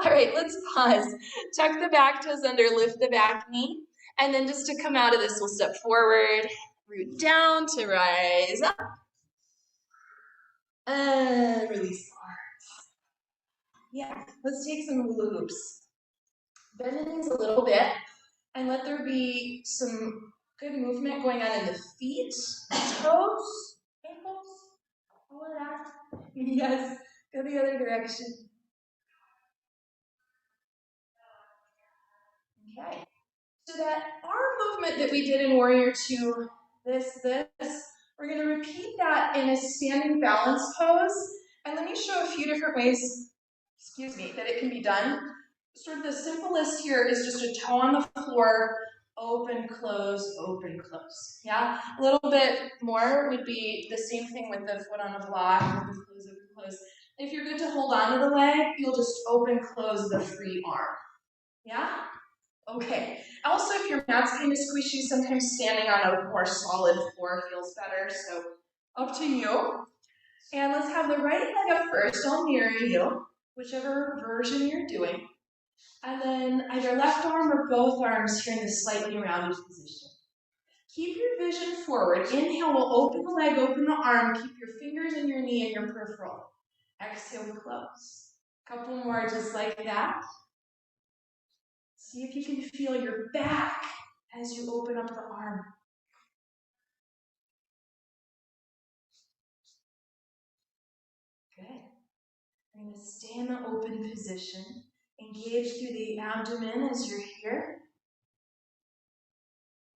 [SPEAKER 1] All right, let's pause. Tuck the back toes under, lift the back knee. And then just to come out of this, we'll step forward, root down to rise up. And release arms. Yeah, let's take some hula hoops. Bend the knees a little bit and let there be some good movement going on in the feet, toes, ankles, all of that. Yes, go the other direction. Okay, so that arm movement that we did in Warrior Two, this, we're going to repeat that in a standing balance pose. And let me show a few different ways, that it can be done. Sort of the simplest here is just a toe on the floor, open, close, yeah? A little bit more would be the same thing with the foot on a block, open, close. If you're good to hold on to the leg, you'll just open, close the free arm, yeah? Okay. Also, if your mat's kind of squishy, sometimes standing on a more solid floor feels better, so up to you. And let's have the right leg up first. I'll mirror you, whichever version you're doing. And then either left arm or both arms here in the slightly rounded position. Keep your vision forward. Inhale, we'll open the leg, open the arm. Keep your fingers in your knee and your peripheral. Exhale, we close. A couple more just like that. See if you can feel your back as you open up the arm. Good. We're going to stay in the open position. Engage through the abdomen as you're here.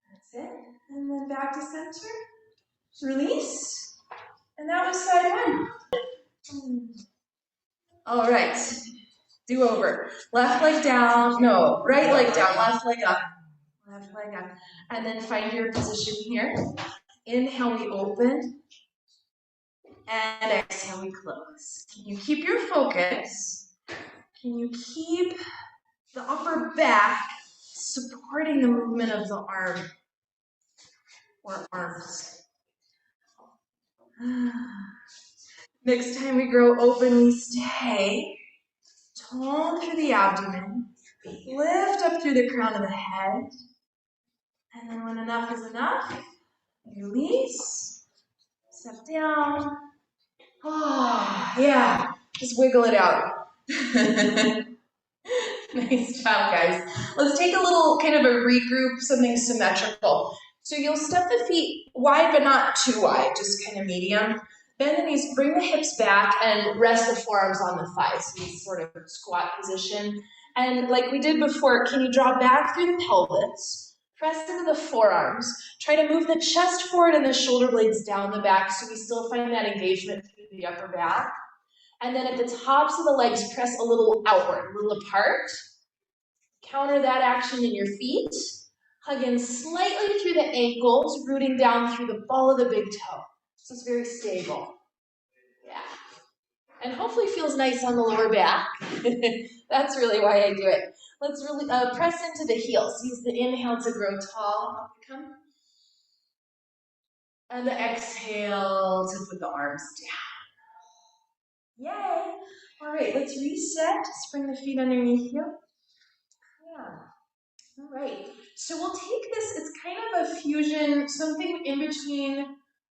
[SPEAKER 1] That's it. And then back to center. Release. And that was side one. All right. Do over. Left leg down. No, right leg down. Left leg up. Left leg up. And then find your position here. Inhale, we open. And exhale, we close. Can you keep your focus? Can you keep the upper back supporting the movement of the arm or arms? Next time we grow open, we stay. Tone through the abdomen. Lift up through the crown of the head. And then when enough is enough, release. Step down. Oh, yeah. Just wiggle it out. Nice job, guys. Let's take a little kind of a regroup, something symmetrical. So you'll step the feet wide, but not too wide, just kind of medium. Bend the knees, bring the hips back, and rest the forearms on the thighs. So this sort of squat position. And like we did before, can you draw back through the pelvis? Press into the forearms. Try to move the chest forward and the shoulder blades down the back so we still find that engagement through the upper back. And then at the tops of the legs, press a little outward, a little apart. Counter that action in your feet. Hug in slightly through the ankles, rooting down through the ball of the big toe. So it's very stable. Yeah. And hopefully feels nice on the lower back. That's really why I do it. Let's really press into the heels. Use the inhale to grow tall. Up we come. And the exhale to put the arms down. Yay! All right, let's reset. Just bring the feet underneath you. Yeah. All right. So we'll take this, it's kind of a fusion, something in between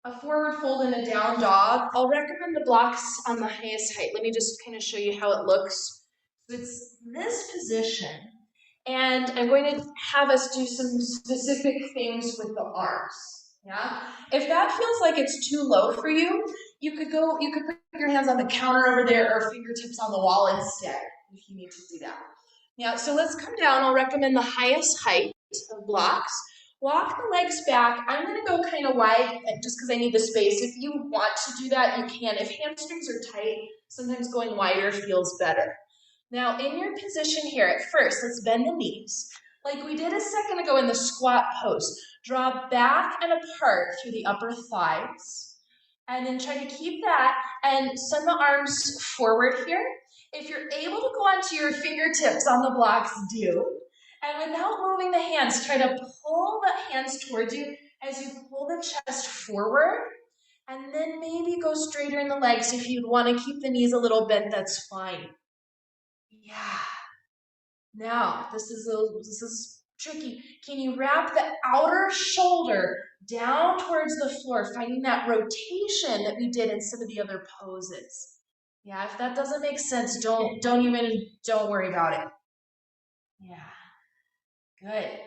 [SPEAKER 1] a forward fold and a down dog. I'll recommend the blocks on the highest height. Let me just kind of show you how it looks. So it's this position, and I'm going to have us do some specific things with the arms. Yeah. If that feels like it's too low for you, you could put your hands on the counter over there or fingertips on the wall instead, if you need to do that. Yeah, so let's come down. I'll recommend the highest height of blocks. Walk the legs back. I'm going to go kind of wide just because I need the space. If you want to do that, you can. If hamstrings are tight, sometimes going wider feels better. Now, in your position here, at first, let's bend the knees. like we did a second ago in the squat pose. Draw back and apart through the upper thighs. And then try to keep that and send the arms forward here. If you're able to go onto your fingertips on the blocks, do. And without moving the hands, try to pull the hands towards you as you pull the chest forward. And then maybe go straighter in the legs. If you'd want to keep the knees a little bent, that's fine. Yeah. Now, this is tricky. Can you wrap the outer shoulder down towards the floor, finding that rotation that we did in some of the other poses? Yeah, if that doesn't make sense, don't worry about it. Yeah. Good.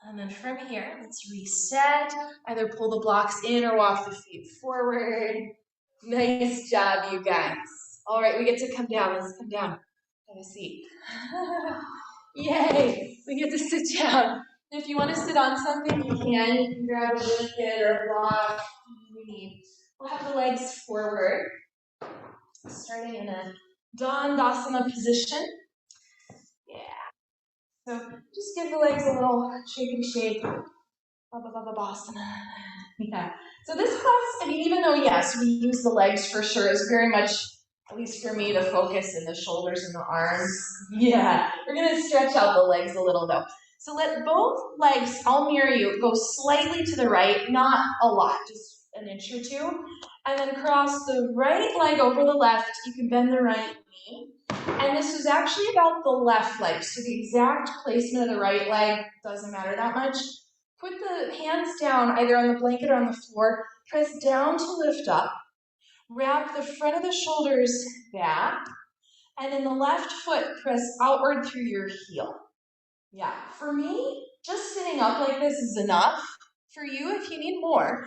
[SPEAKER 1] And then from here, let's reset. Either pull the blocks in or walk the feet forward. Nice job, you guys. All right, we get to come down. Let's come down. Have a seat. Yay, we get to sit down. If you want to sit on something, you can. You can grab a blanket or a block. We need. We'll have the legs forward. Starting in a Dandasana position. Yeah. So just give the legs a little shake and shake. Babasana. Yeah. So this class, I mean, even though, yes, we use the legs for sure, is very much, at least for me, to focus in the shoulders and the arms. Yeah. We're going to stretch out the legs a little, though. So let both legs, I'll mirror you, go slightly to the right, not a lot, just an inch or two. And then cross the right leg over the left. You can bend the right knee. And this is actually about the left leg. So the exact placement of the right leg doesn't matter that much. Put the hands down, either on the blanket or on the floor. Press down to lift up. Wrap the front of the shoulders back. And then the left foot, press outward through your heel. Yeah, for me, just sitting up like this is enough. For you, if you need more,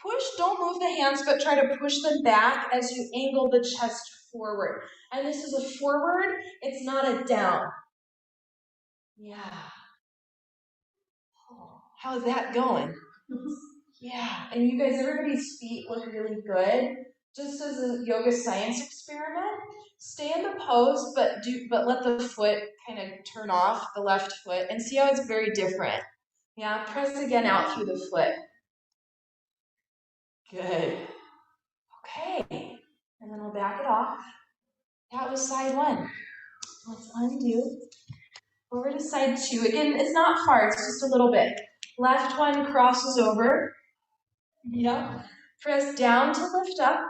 [SPEAKER 1] push, don't move the hands, but try to push them back as you angle the chest forward. And this is a forward, it's not a down. Yeah. Oh, how's that going? Yeah, and you guys, everybody's feet look really good. Just as a yoga science experiment, stay in the pose, but let the foot kind of turn off, the left foot, and see how it's very different. Yeah, press again out through the foot. Good. Okay, and then we'll back it off. That was side one. Let's undo. Over to side two. Again, it's not far, it's just a little bit. Left one crosses over. Yep. Press down to lift up.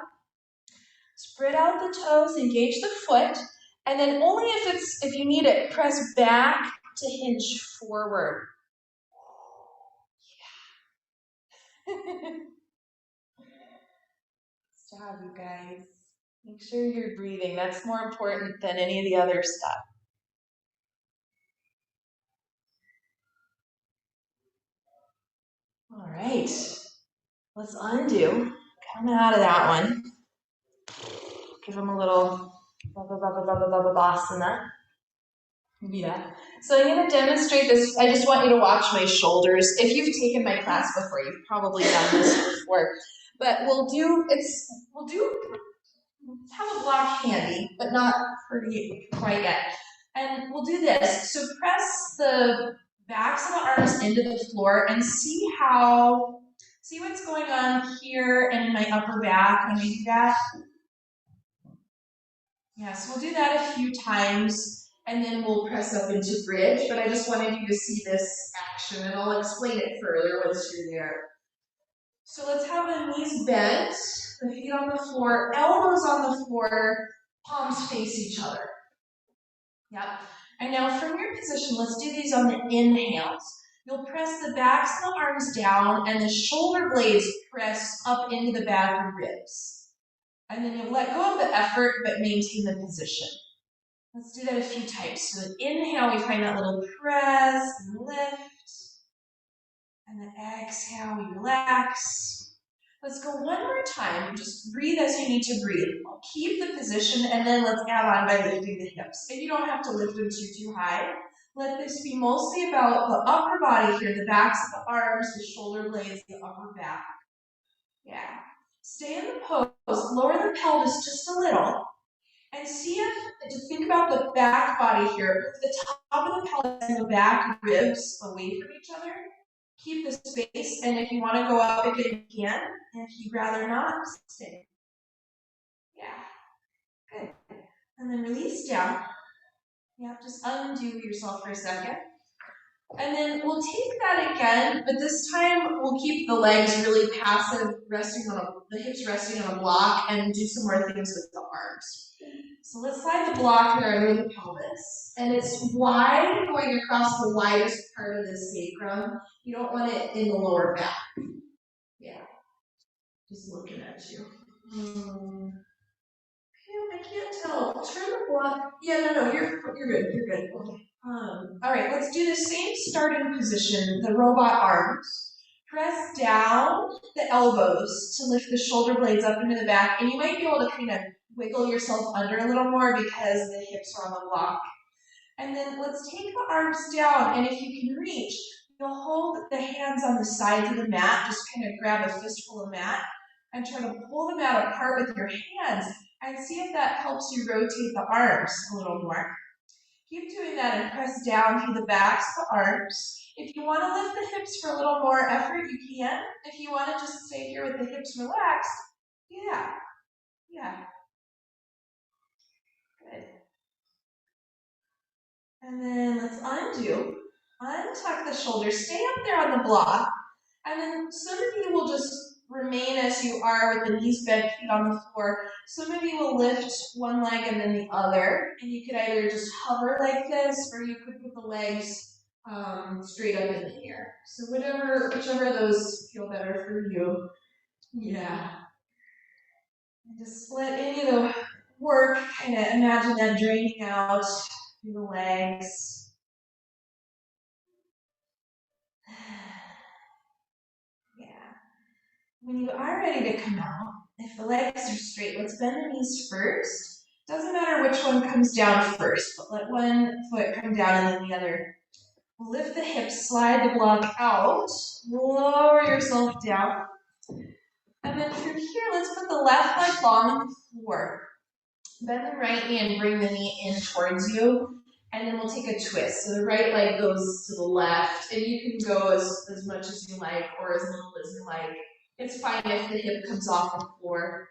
[SPEAKER 1] Spread out the toes, engage the foot, and then only if you need it, press back to hinge forward. Yeah. Stop, you guys. Make sure you're breathing. That's more important than any of the other stuff. All right. Let's undo. Coming out of that one. Give them a little babasana. Yeah. So I'm going to demonstrate this. I just want you to watch my shoulders. If you've taken my class before, you've probably done this before. But we'll have a block handy, but not for you quite yet. And we'll do this. So press the backs of the arms into the floor and see what's going on here and in my upper back when we do that. Yes, we'll do that a few times, and then we'll press up into bridge, but I just wanted you to see this action, and I'll explain it further once you're there. So let's have the knees bent, the feet on the floor, elbows on the floor, palms face each other. Yep. And now from your position, let's do these on the inhales. You'll press the backs of the arms down, and the shoulder blades press up into the back of the ribs. And then you'll let go of the effort, but maintain the position. Let's do that a few times. So inhale, we find that little press and lift. And then exhale, we relax. Let's go one more time. Just breathe as you need to breathe. I'll keep the position, and then let's add on by lifting the hips. And you don't have to lift them too high. Let this be mostly about the upper body here, the backs of the arms, the shoulder blades, the upper back. Yeah. Stay in the pose, lower the pelvis just a little, And see if, to think about the back body here, with the top of the pelvis and the back ribs away from each other. Keep the space, and if you want to go up again, you can. And if you'd rather not, stay. Yeah, good. And then release down. Yeah, just undo yourself for a second. And then we'll take that again, but this time we'll keep the legs really passive, the hips resting on a block, and do some more things with the arms. So let's slide the block there under the pelvis. And it's wide, going across the widest part of the sacrum. You don't want it in the lower back. Yeah. Just looking at you. I can't tell. Turn the block. Yeah, no, you're good. You're good. Okay. All right, let's do the same starting position, the robot arms. Press down the elbows to lift the shoulder blades up into the back, and you might be able to kind of wiggle yourself under a little more because the hips are on the block. And then let's take the arms down, and if you can reach, you'll hold the hands on the sides of the mat, just kind of grab a fistful of mat, and try to pull the mat apart with your hands, and see if that helps you rotate the arms a little more. Keep doing that and press down through the backs of the arms. If you want to lift the hips for a little more effort, you can. If you want to just stay here with the hips relaxed, yeah. Good. And then let's undo. Untuck the shoulders. Stay up there on the block. And then some of you will just remain as you are with the knees bent, feet on the floor. Some of you will lift one leg and then the other. And you could either just hover like this, or you could put the legs straight up in the air. So whichever of those feel better for you. Yeah. And just let any of the work, kind of imagine that draining out through the legs. When you are ready to come out, if the legs are straight, let's bend the knees first. Doesn't matter which one comes down first, but let one foot come down and then the other. Lift the hips, slide the block out, lower yourself down. And then from here, let's put the left leg long on the floor. Bend the right knee and bring the knee in towards you. And then we'll take a twist. So the right leg goes to the left, and you can go as much as you like or as little as you like. It's fine if the hip comes off the floor.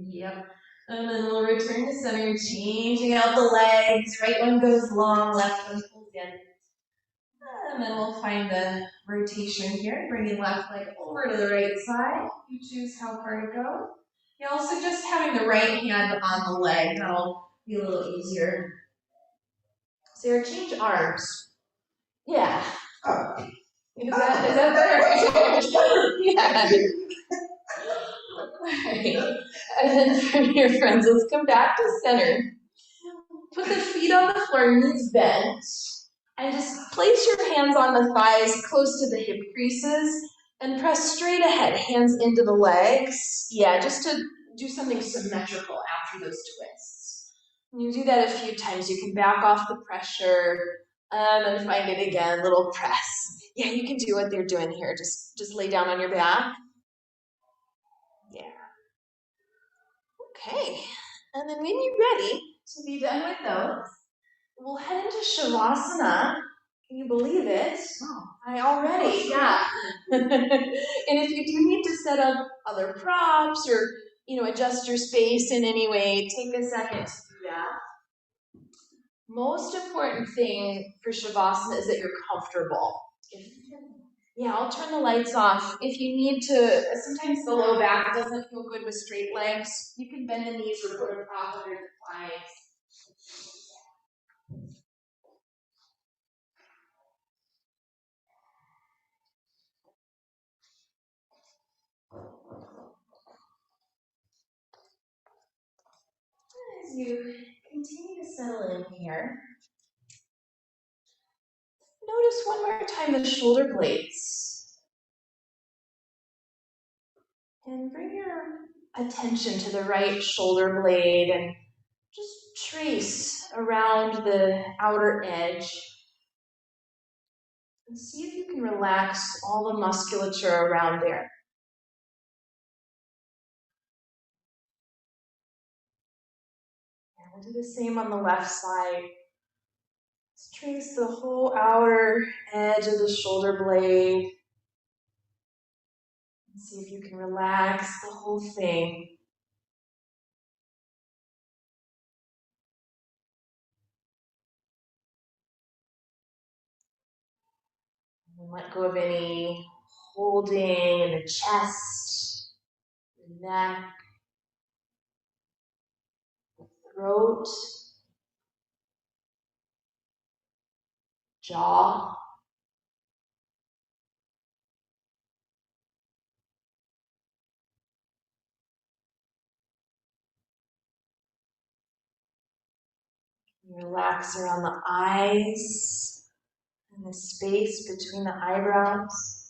[SPEAKER 1] Yep. And then we'll return to center, changing out the legs. Right one goes long, left one pulls in. And then we'll find the rotation here, bringing left leg over to the right side. You choose how far to go. Yeah, also just having the right hand on the leg, that'll be a little easier. Sarah, change arms. Yeah. Is that better? Yeah. Right. And then from here, friends, let's come back to center. Put the feet on the floor, knees bent, and just place your hands on the thighs close to the hip creases and press straight ahead, hands into the legs. Yeah, just to do something symmetrical after those twists. When you do that a few times, you can back off the pressure and find it again, little press. Yeah, you can do what they're doing here. Just lay down on your back. Yeah. Okay, and then when you're ready to be done with those, we'll head into Shavasana. Can you believe it? Oh, I already, yeah. And if you do need to set up other props or, adjust your space in any way, take a second to do that. Most important thing for Shavasana is that you're comfortable. Yeah, I'll turn the lights off. If you need to, sometimes the low back doesn't feel good with straight legs. You can bend the knees or put a prop under the thighs. As you continue to settle in here, notice one more time the shoulder blades. And bring your attention to the right shoulder blade and just trace around the outer edge. And see if you can relax all the musculature around there. And do the same on the left side. Just trace the whole outer edge of the shoulder blade. And see if you can relax the whole thing. And let go of any holding in the chest, the neck, the throat, jaw. Relax around the eyes and the space between the eyebrows.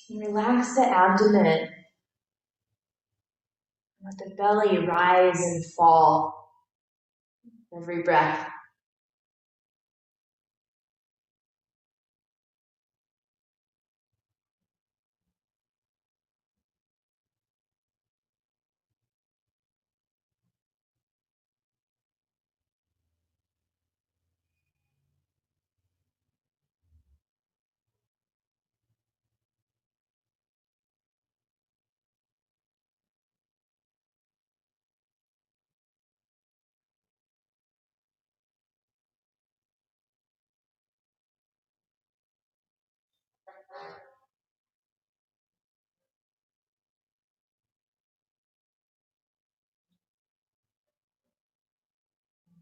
[SPEAKER 1] And relax the abdomen. Let the belly rise and fall every breath.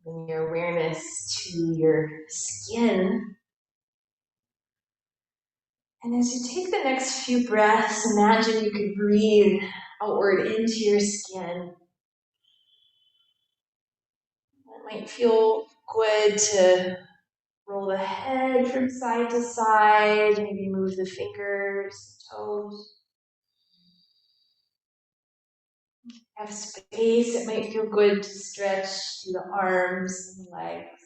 [SPEAKER 1] Bring your awareness to your skin. And as you take the next few breaths, imagine you could breathe outward into your skin. It might feel good to roll the head from side to side, maybe move the fingers, toes. Have space, it might feel good to stretch through the arms and the legs.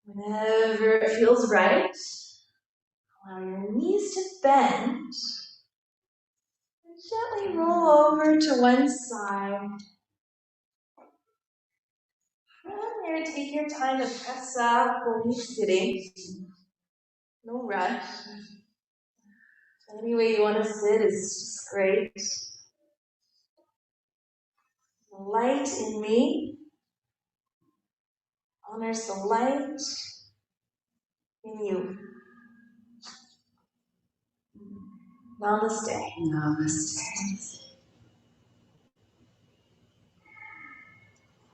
[SPEAKER 1] Whenever it feels right, allow your knees to bend. And gently roll over to one side. From there, take your time to press up when you're sitting. No rush. Any way you want to sit is just great. The light in me honors the light in you. Namaste.
[SPEAKER 2] Namaste.